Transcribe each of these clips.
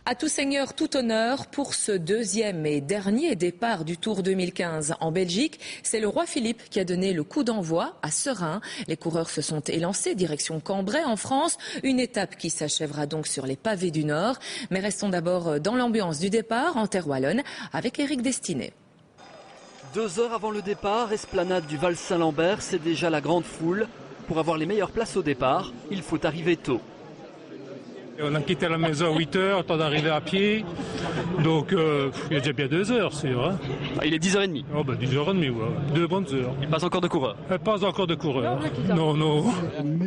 À tout seigneur, tout honneur pour ce deuxième et dernier départ du Tour 2015 en Belgique. C'est le roi Philippe qui a donné le coup d'envoi à Serein. Les coureurs se sont élancés direction Cambrai en France. Une étape qui s'achèvera donc sur les pavés du Nord. Mais restons d'abord dans l'ambiance du départ en terre wallonne avec Éric Destiné. 2 heures avant le départ, esplanade du Val Saint-Lambert, c'est déjà la grande foule. Pour avoir les meilleures places au départ, il faut arriver tôt. On a quitté la maison à 8 heures, temps d'arriver à pied. Donc il y a déjà bien 2 heures, c'est vrai. Il est 10h30. Oh 10h30, ouais. 2 bonnes heures. Et pas encore de coureurs. Pas encore de coureurs. Non.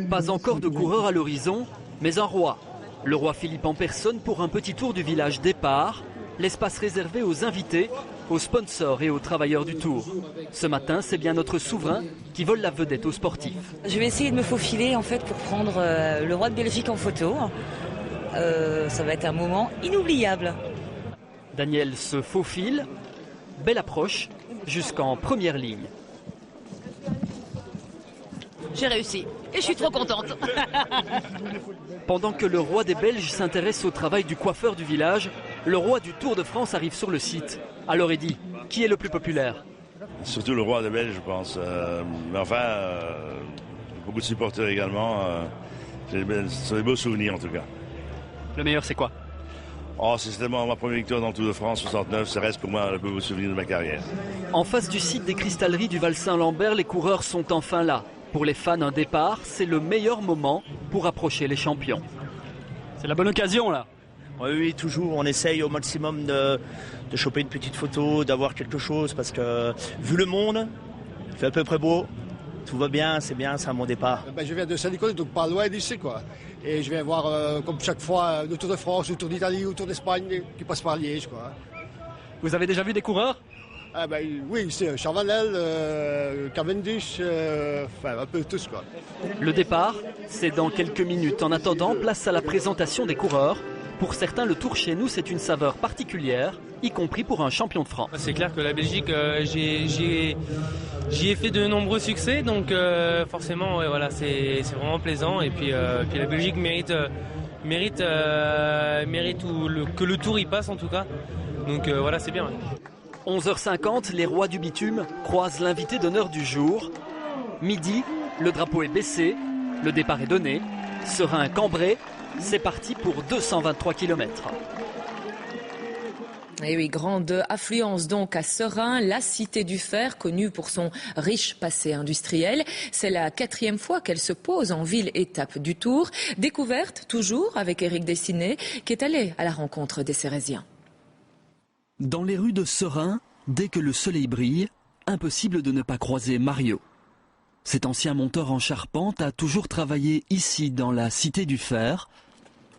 Pas encore de coureurs à l'horizon, mais un roi. Le roi Philippe en personne pour un petit tour du village départ. L'espace réservé aux invités, aux sponsors et aux travailleurs du Tour. Ce matin, c'est bien notre souverain qui vole la vedette aux sportifs. Je vais essayer de me faufiler en fait pour prendre le roi de Belgique en photo. Ça va être un moment inoubliable. Daniel se faufile, belle approche, jusqu'en première ligne. J'ai réussi et je suis trop contente. Pendant que le roi des Belges s'intéresse au travail du coiffeur du village, le roi du Tour de France arrive sur le site. Alors Eddy, qui est le plus populaire? Surtout le roi des Belges, je pense. Mais enfin, beaucoup de supporters également. C'est des beaux souvenirs en tout cas. Le meilleur, c'est quoi? C'est tellement ma première victoire dans le Tour de France 69, ça reste pour moi le plus beau souvenir de ma carrière. En face du site des cristalleries du Val Saint-Lambert, les coureurs sont enfin là. Pour les fans, un départ, c'est le meilleur moment pour approcher les champions. C'est la bonne occasion là. Oui, toujours. On essaye au maximum de choper une petite photo, d'avoir quelque chose, parce que vu le monde, il fait à peu près beau. Tout va bien, c'est à mon départ. Je viens de Saint-Nicolas, donc pas loin d'ici, quoi. Et je viens voir, comme chaque fois, le Tour de France, le Tour d'Italie, le Tour d'Espagne, qui passe par Liège, quoi. Vous avez déjà vu des coureurs? Oui, c'est Chavanel, Cavendish, un peu tous, quoi. Le départ, c'est dans quelques minutes. En attendant, place à la présentation des coureurs. Pour certains, le Tour chez nous, c'est une saveur particulière, y compris pour un champion de France. C'est clair que la Belgique, j'y ai fait de nombreux succès, donc forcément, ouais, voilà, c'est vraiment plaisant. Et puis la Belgique mérite que le Tour y passe en tout cas. Donc voilà, c'est bien. Ouais. 11h50, les rois du bitume croisent l'invité d'honneur du jour. Midi, le drapeau est baissé, le départ est donné. Serein Cambrai, c'est parti pour 223 km. Et oui, grande affluence donc à Serein, la cité du fer, connue pour son riche passé industriel. C'est la 4e fois qu'elle se pose en ville-étape du Tour. Découverte toujours avec Éric Destiné, qui est allé à la rencontre des Cérésiens. Dans les rues de Serein, dès que le soleil brille, impossible de ne pas croiser Mario. Cet ancien monteur en charpente a toujours travaillé ici, dans la Cité du Fer.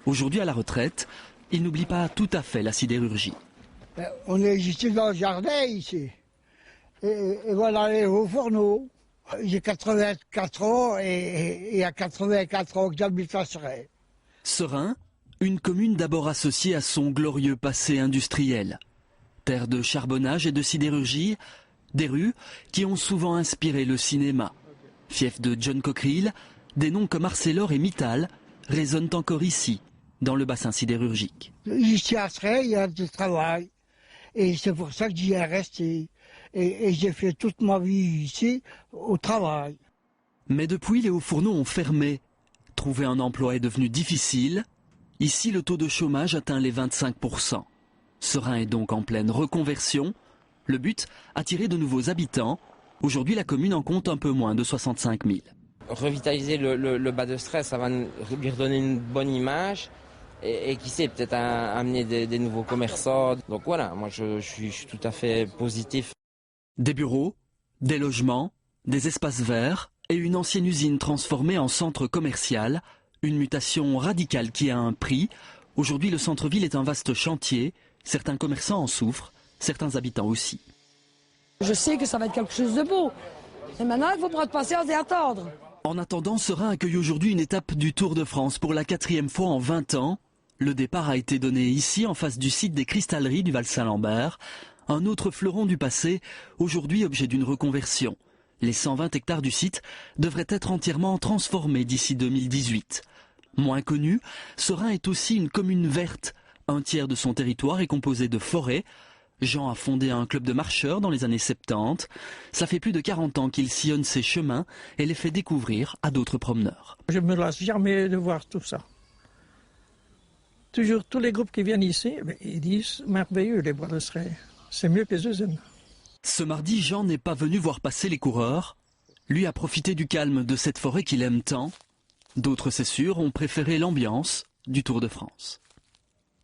Aujourd'hui à la retraite, il n'oublie pas tout à fait la sidérurgie. On est ici dans le jardin, ici. Et voilà les hauts fourneaux. J'ai 84 ans et à 84 ans que j'habite à Serein. Serein, une commune d'abord associée à son glorieux passé industriel. Terre de charbonnage et de sidérurgie, des rues qui ont souvent inspiré le cinéma. Fief de John Cockerill, des noms comme Arcelor et Mittal résonnent encore ici, dans le bassin sidérurgique. Ici à Serein, il y a du travail. Et c'est pour ça que j'y ai resté. Et j'ai fait toute ma vie ici, au travail. Mais depuis, les hauts fourneaux ont fermé. Trouver un emploi est devenu difficile. Ici, le taux de chômage atteint les 25%. Serein est donc en pleine reconversion. Le but, attirer de nouveaux habitants. Aujourd'hui, la commune en compte un peu moins de 65 000. Revitaliser le bas de stress, ça va lui redonner une bonne image. Et qui sait, peut-être amener des nouveaux commerçants. Donc voilà, moi je suis tout à fait positif. Des bureaux, des logements, des espaces verts et une ancienne usine transformée en centre commercial. Une mutation radicale qui a un prix. Aujourd'hui, le centre-ville est un vaste chantier. Certains commerçants en souffrent, certains habitants aussi. Je sais que ça va être quelque chose de beau. Et maintenant, il faut prendre patience et attendre. En attendant, Serein accueille aujourd'hui une étape du Tour de France pour la 4e fois en 20 ans. Le départ a été donné ici, en face du site des cristalleries du Val Saint-Lambert. Un autre fleuron du passé, aujourd'hui objet d'une reconversion. Les 120 hectares du site devraient être entièrement transformés d'ici 2018. Moins connu, Serein est aussi une commune verte, Un tiers de son territoire est composé de forêts. Jean a fondé un club de marcheurs dans les années 70. Ça fait plus de 40 ans qu'il sillonne ces chemins et les fait découvrir à d'autres promeneurs. Je ne me lasse jamais de voir tout ça. Toujours tous les groupes qui viennent ici, ils disent merveilleux les bois de Stray. C'est mieux que les usines. Ce mardi, Jean n'est pas venu voir passer les coureurs. Lui a profité du calme de cette forêt qu'il aime tant. D'autres, c'est sûr, ont préféré l'ambiance du Tour de France.